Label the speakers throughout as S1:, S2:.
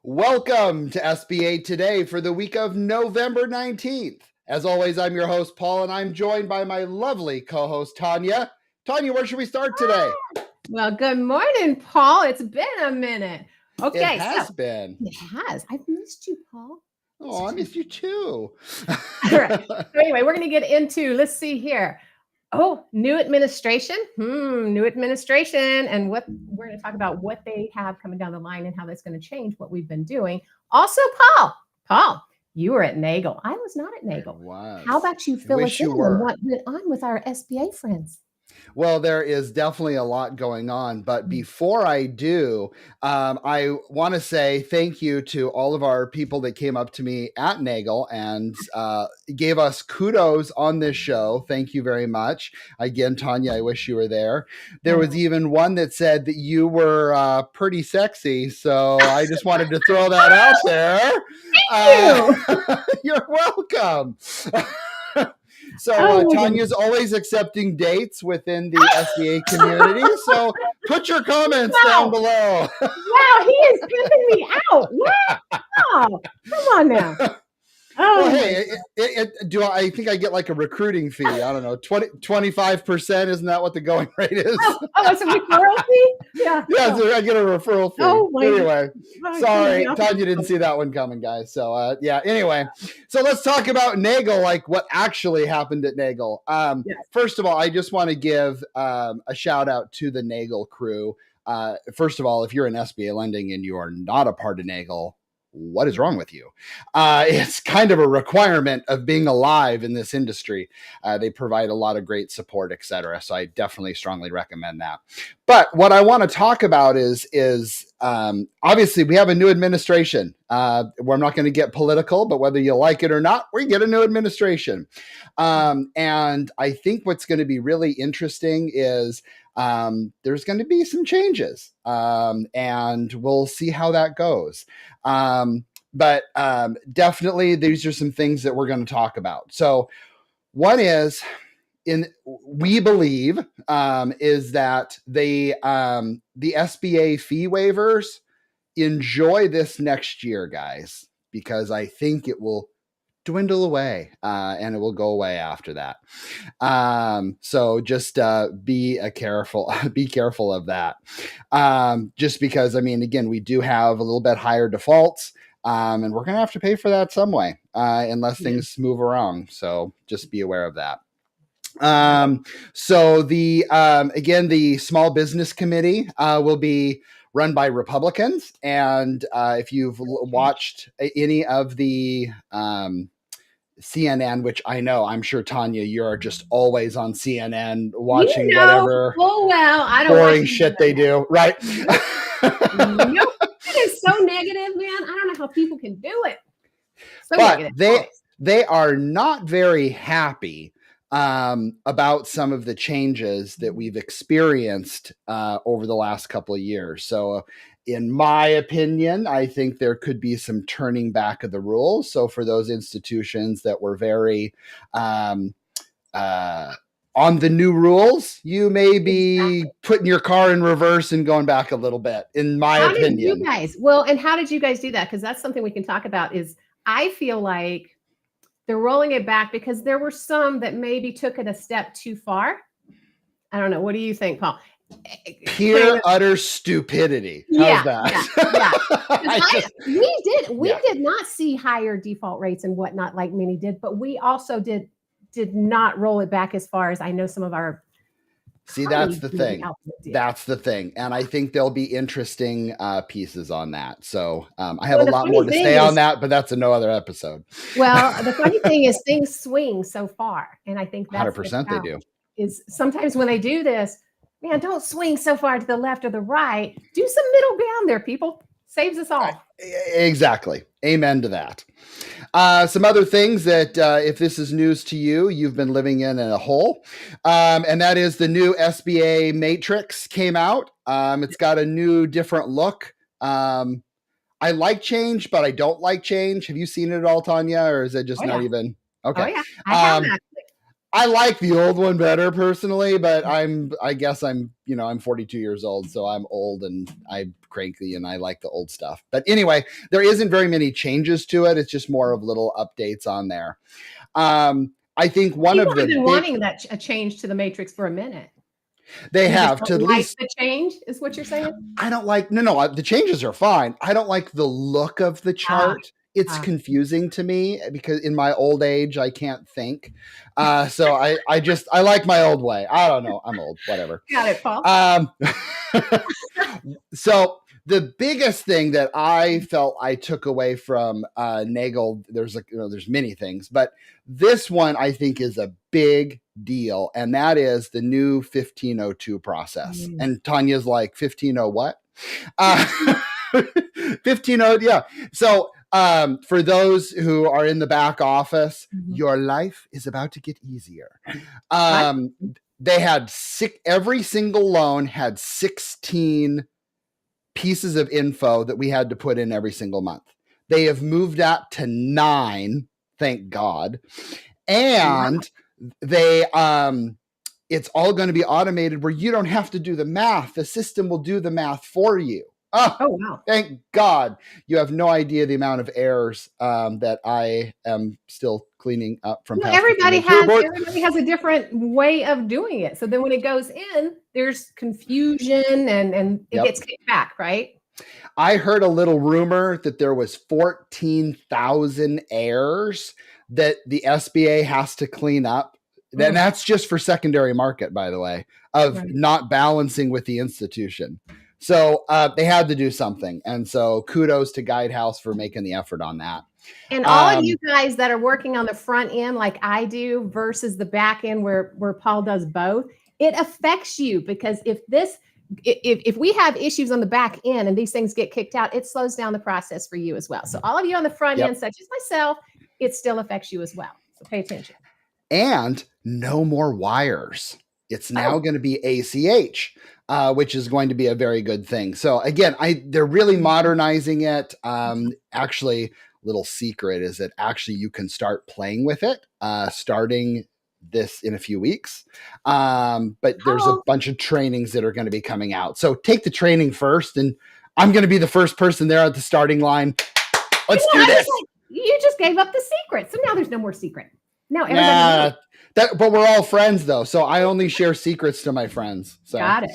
S1: Welcome to SBA Today for the week of November 19th. As always, I'm your host, Paul, and I'm joined by my lovely co-host, Tanya. Tanya, where should we start today?
S2: Well, good morning, Paul. It's been a minute. Okay,
S1: It has been.
S2: It has. I've missed you, Paul.
S1: Oh, I missed you too.
S2: All right. So anyway, we're going to get into, let's see here. Oh, new administration. New administration. And what we're going to talk about what they have coming down the line and how that's going to change what we've been doing. Also, Paul, you were at Nagel. I was not at Nagel. How about you fill us in on what went on with our SBA friends?
S1: Well, there is definitely a lot going on. But before I do, I want to say thank you to all of our people that came up to me at Nagel and gave us kudos on this show. Thank you very much. Again, Tanya, I wish you were there. There was even one that said that you were pretty sexy. So I just wanted to throw that out there.
S2: Thank you.
S1: You're welcome. So Tanya's always accepting dates within the SBA community. So put your comments down below.
S2: Wow, he is pimping me out. Wow. Come on now.
S1: Oh, well, hey, I think I get like a recruiting fee? I don't know, 25%. Isn't that what the going rate is?
S2: It's a referral fee? Yeah.
S1: Yeah, so I get a referral fee.
S2: Oh,
S1: anyway, sorry, Tanya didn't see that one coming, guys. So yeah, anyway. So let's talk about Nagel, like what actually happened at Nagel. First of all, I just want to give a shout out to the Nagel crew. First of all, if you're in SBA lending and you are not a part of Nagel, what is wrong with you? It's kind of a requirement of being alive in this industry. They provide a lot of great support, etc. So I definitely strongly recommend that. But what I want to talk about is obviously we have a new administration. We're not going to get political, but whether you like it or not, we get a new administration. And I think what's going to be really interesting is there's going to be some changes, and we'll see how that goes. But definitely these are some things that we're going to talk about. So one is we believe is that the SBA fee waivers enjoy this next year, guys, because I think it will dwindle away and it will go away after that. So just be careful of that. Just because, I mean, again, we do have a little bit higher defaults and we're going to have to pay for that some way unless things move around. So just be aware of that. So the again, the Small Business Committee will be run by Republicans. And if you've watched any of the CNN, which I'm sure, Tanya, you're just always on CNN watching whatever
S2: I don't
S1: boring shit they do, right?
S2: Nope. It is so negative, man. I don't know how people can do it. So
S1: but
S2: negative.
S1: they are not very happy about some of the changes that we've experienced over the last couple of years. So in my opinion, I think there could be some turning back of the rules. So for those institutions that were very on the new rules, you may be putting your car in reverse and going back a little bit, in my opinion.
S2: And how did you guys do that? Because that's something we can talk about. Is I feel like they're rolling it back because there were some that maybe took it a step too far. I don't know. What do you think, Paul?
S1: Pure utter stupidity. How's that?
S2: We did not see higher default rates and whatnot like many did, but we also did not roll it back as far as I know some of our.
S1: See, that's the thing. That's the thing. And I think there'll be interesting pieces on that. So I have a lot more to say on that, but that's no other episode.
S2: Well, the funny thing is things swing so far. And I think that's
S1: 100% they do.
S2: Is sometimes when they do this, man, don't swing so far to the left or the right. Do some middle ground there, people. Saves us all.
S1: Exactly. Amen to that. Some other things that if this is news to you, you've been living in a hole. And that is the new SBA Matrix came out. It's got a new, different look. I like change, but I don't like change. Have you seen it at all, Tanya? Or is it just not even? Okay.
S2: Oh, yeah. I have actually.
S1: I like the old one better personally, but I guess I'm 42 years old, so I'm old and I'm cranky and I like the old stuff. But anyway, there isn't very many changes to it. It's just more of little updates on there. I think one
S2: People
S1: of the
S2: have been wanting that a change to the matrix for a minute.
S1: They
S2: You
S1: have
S2: just
S1: to at
S2: don't like
S1: least
S2: the change, is what you're saying?
S1: I don't like no the changes are fine. I don't like the look of the chart. It's confusing to me because in my old age I can't think. So I like my old way. I don't know. I'm old. Whatever.
S2: Got it, Paul.
S1: So the biggest thing that I felt I took away from Nagel, there's many things, but this one I think is a big deal, and that is the new 1502 process. And Tanya's like 150 what? 150, yeah. So for those who are in the back office, your life is about to get easier. They had every single loan had 16 pieces of info that we had to put in every single month. They have moved that to 9, thank God. And they it's all going to be automated where you don't have to do the math. The system will do the math for you. Oh wow. Thank God. You have no idea the amount of errors that I am still cleaning up from.
S2: Everybody has a different way of doing it. So then when it goes in, there's confusion and it gets kicked back, right?
S1: I heard a little rumor that there was 14,000 errors that the SBA has to clean up. And that's just for secondary market, by the way, of not balancing with the institution. So they had to do something. And so kudos to Guidehouse for making the effort on that.
S2: And all of you guys that are working on the front end like I do versus the back end where Paul does both, it affects you because if we have issues on the back end and these things get kicked out, it slows down the process for you as well. So all of you on the front end, such as myself, it still affects you as well. So pay attention.
S1: And no more wires. It's now going to be ACH. Which is going to be a very good thing. So again, they're really modernizing it. Actually, little secret is that actually you can start playing with it starting this in a few weeks. But there's a bunch of trainings that are going to be coming out. So take the training first, and I'm going to be the first person there at the starting line. Let's do this.
S2: You just gave up the secret. So now there's no more secret. Now everybody
S1: but we're all friends though, so I only share secrets to my friends. So
S2: got it.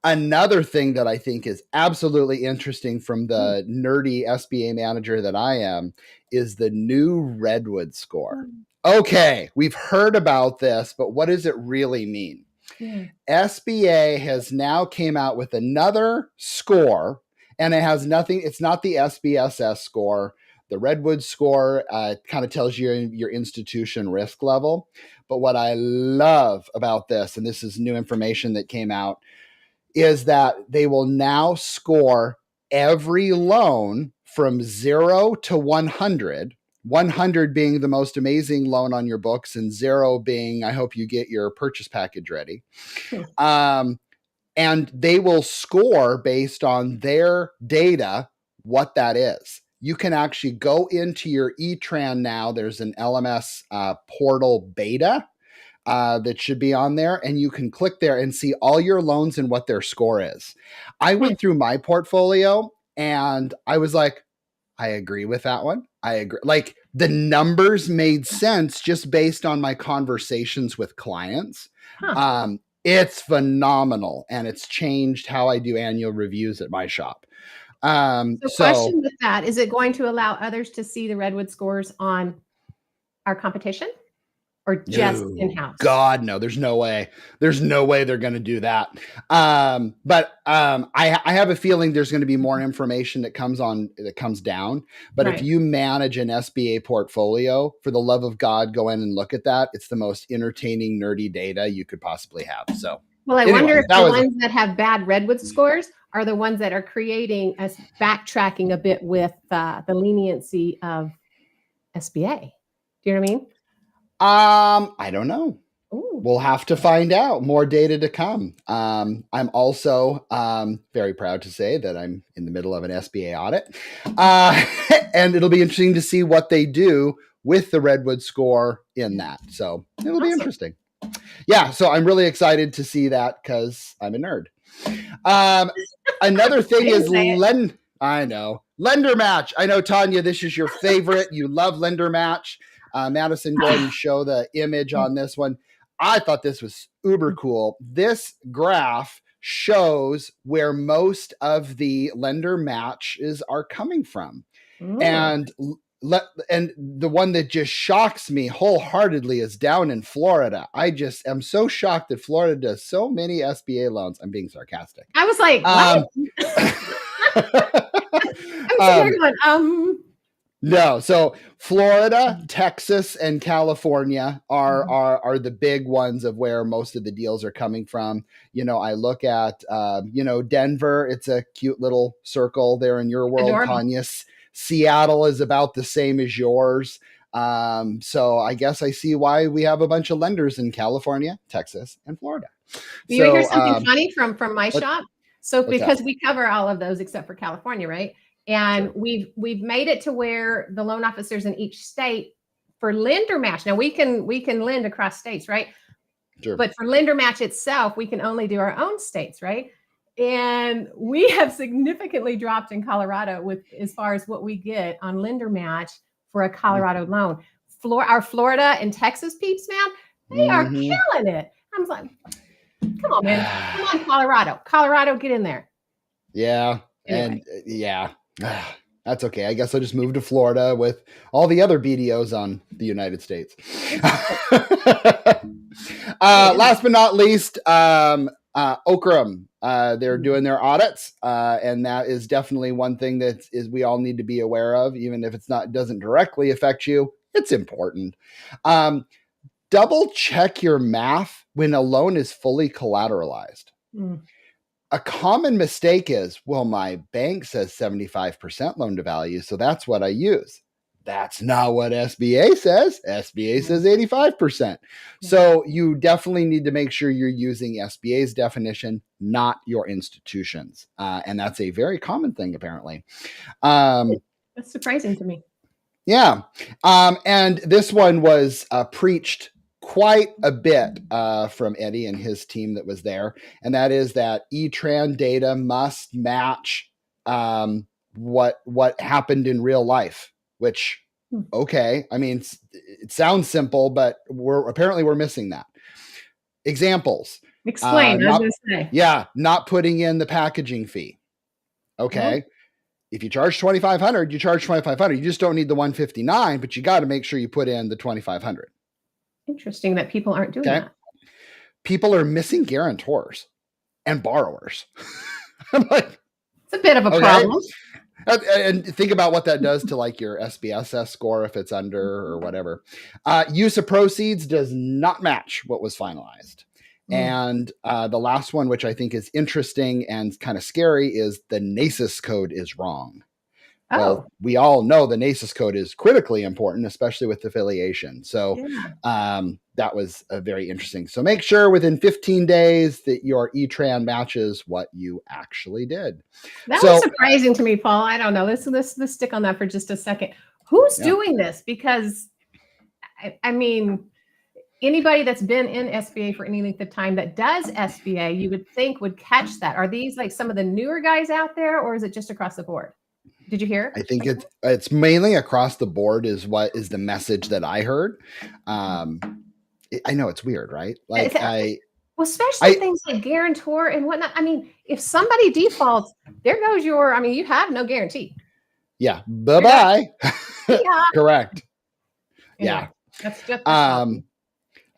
S1: Another thing that I think is absolutely interesting from the nerdy SBA manager that I am is the new Redwood score. Okay, we've heard about this, but what does it really mean? SBA has now came out with another score, and it has nothing. It's not the SBSS score. The Redwood score kind of tells you your institution risk level. But what I love about this, and this is new information that came out, is that they will now score every loan from 0 to 100, 100 being the most amazing loan on your books and 0 being, I hope you get your purchase package ready. And they will score based on their data what that is. You can actually go into your eTran now. There's an LMS portal beta that should be on there, and you can click there and see all your loans and what their score is. I went through my portfolio and I was like, I agree with that one. I agree. Like the numbers made sense just based on my conversations with clients. It's phenomenal, and it's changed how I do annual reviews at my shop.
S2: The question with that, is it going to allow others to see the Redwood scores on our competition or just in-house?
S1: God, no, there's no way. There's no way they're going to do that. But I have a feeling there's going to be more information that comes down. But if you manage an SBA portfolio, for the love of God, go in and look at that. It's the most entertaining, nerdy data you could possibly have. So,
S2: well, I wonder if the ones that have bad Redwood scores are the ones that are creating us backtracking a bit with the leniency of SBA. Do you know what I mean?
S1: I don't know. We'll have to find out. More data to come. I'm also very proud to say that I'm in the middle of an SBA audit. And it'll be interesting to see what they do with the Redwood score in that. So it'll be interesting. Yeah, so I'm really excited to see that because I'm a nerd. Another thing is I know. Lender Match. I know, Tanya, this is your favorite. You love Lender Match. Madison, go ahead and show the image on this one. I thought this was uber cool. This graph shows where most of the lender matches are coming from. And the one that just shocks me wholeheartedly is down in Florida. I just am so shocked that Florida does so many SBA loans. I'm being sarcastic.
S2: I was like, what? I'm sitting going,
S1: No, so Florida, Texas, and California are the big ones of where most of the deals are coming from. You know, I look at Denver. It's a cute little circle there in your world, Tanya. Seattle is about the same as yours. So I guess I see why we have a bunch of lenders in California, Texas, and Florida.
S2: You hear something funny from my shop? So because we cover all of those except for California, right? And we've made it to where the loan officers in each state for lender match. Now we can lend across states, right?
S1: Sure.
S2: But for lender match itself, we can only do our own states, right? And we have significantly dropped in Colorado with as far as what we get on lender match for a Colorado loan. Our Florida and Texas peeps, man, they are killing it. I'm like, come on, man. Come on, Colorado. Colorado, get in there.
S1: Yeah. Anyway. And yeah. That's okay. I guess I'll just move to Florida with all the other BDOs on the United States. Last but not least, Okram. They're doing their audits, and that is definitely one thing that we all need to be aware of, even if doesn't directly affect you. It's important. Double check your math when a loan is fully collateralized. A common mistake is, well, my bank says 75% loan to value, so that's what I use. That's not what SBA says. SBA says 85%. So you definitely need to make sure you're using SBA's definition, not your institution's. And that's a very common thing, apparently.
S2: That's surprising to me.
S1: Yeah. And this one was preached quite a bit from Eddie and his team that was there. And that is that E-Tran data must match what happened in real life, which, okay. I mean, it sounds simple, but we're missing that. Examples.
S2: Explain. I was going to say.
S1: Yeah. Not putting in the packaging fee. Okay. If you charge $2,500, you charge $2,500. You just don't need the $159, but you got to make sure you put in the $2,500.
S2: Interesting that people aren't doing that.
S1: People are missing guarantors and borrowers. I'm like,
S2: it's a bit of a problem.
S1: And think about what that does to like your SBSS score if it's under or whatever. Use of proceeds does not match what was finalized. And the last one, which I think is interesting and kind of scary, is the NACIS code is wrong. Well, we all know the NACIS code is critically important, especially with affiliation. So that was very interesting. So make sure within 15 days that your E-Tran matches what you actually did.
S2: That was surprising to me, Paul. I don't know. Let's stick on that for just a second. Who's doing this? Because, I mean, anybody that's been in SBA for any length of time that does SBA, you would think would catch that. Are these like some of the newer guys out there, or is it just across the board? Did you hear?
S1: I think it's mainly across the board is what is the message that I heard. I know it's weird, right? Like
S2: especially things like guarantor and whatnot. I mean, if somebody defaults, there goes you have no guarantee.
S1: Yeah. Bye-bye. Yeah. Correct.
S2: Anyway, that's just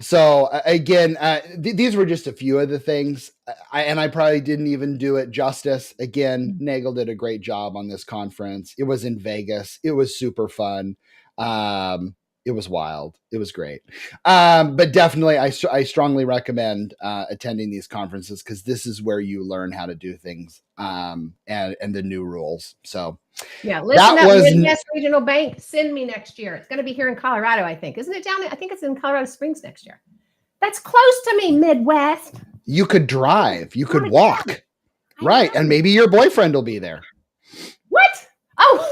S1: so again, these were just a few of the things, and I probably didn't even do it justice. Again, Nagel did a great job on this conference. It was in Vegas. It was super fun. It was wild. It was great. But definitely, I strongly recommend attending these conferences because this is where you learn how to do things and the new rules. So
S2: yeah, listen up, Midwest Regional Bank. Send me next year. It's going to be here in Colorado, I think. Isn't it down there? I think it's in Colorado Springs next year. That's close to me, Midwest.
S1: You could drive. You could walk. Right. And maybe your boyfriend will be there.
S2: What? Oh.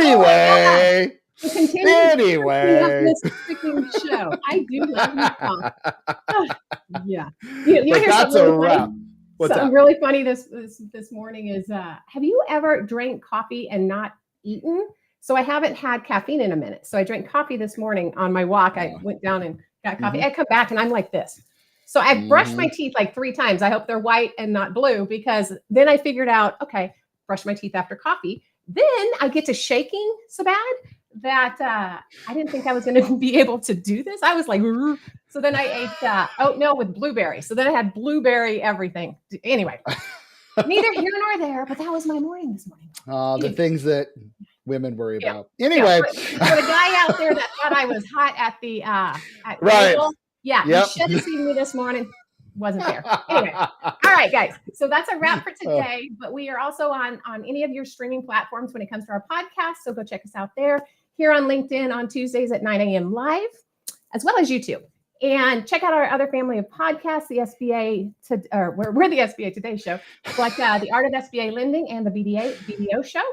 S1: Anyway.
S2: So continue
S1: Anyway.
S2: this freaking show. I do love you all. Yeah. You
S1: But
S2: hear
S1: that's
S2: something
S1: a wrap. What's
S2: something
S1: that?
S2: really funny this morning is have you ever drank coffee and not eaten? So I haven't had caffeine in a minute. So I drank coffee this morning on my walk. I went down and got coffee. I come back and I'm like this. So I brushed my teeth like 3 times. I hope they're white and not blue, because then I figured out, okay, brush my teeth after coffee. Then I get to shaking so bad that I didn't think I was going to be able to do this. I was like, so then I ate oatmeal with blueberry. So then I had blueberry everything. Anyway, neither here nor there, but that was my morning this morning.
S1: The things that women worry about.
S2: Yeah,
S1: Anyway.
S2: for the guy out there that thought I was hot at the at
S1: right.
S2: Bagel, yeah, you should have seen me this morning. Wasn't there. Anyway, all right, guys. So that's a wrap for today. But we are also on any of your streaming platforms when it comes to our podcast. So go check us out there. Here on LinkedIn on Tuesdays at 9 a.m. live, as well as YouTube. And check out our other family of podcasts, the SBA, we're the SBA Today show, like the Art of SBA Lending and the BDO show.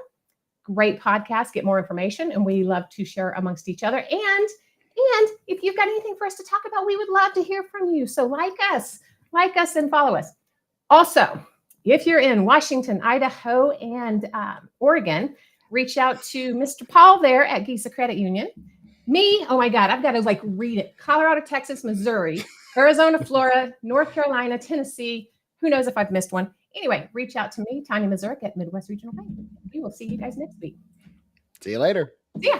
S2: Great podcast, get more information, and we love to share amongst each other. And if you've got anything for us to talk about, we would love to hear from you. So like us and follow us. Also, if you're in Washington, Idaho, and Oregon, reach out to Mr. Paul there at Gisa Credit Union. Me, oh my God, I've got to read it. Colorado, Texas, Missouri, Arizona, Florida, North Carolina, Tennessee. Who knows if I've missed one. Anyway, reach out to me, Tanya Mazurek at Midwest Regional Bank. We will see you guys next week.
S1: See you later.
S2: See ya.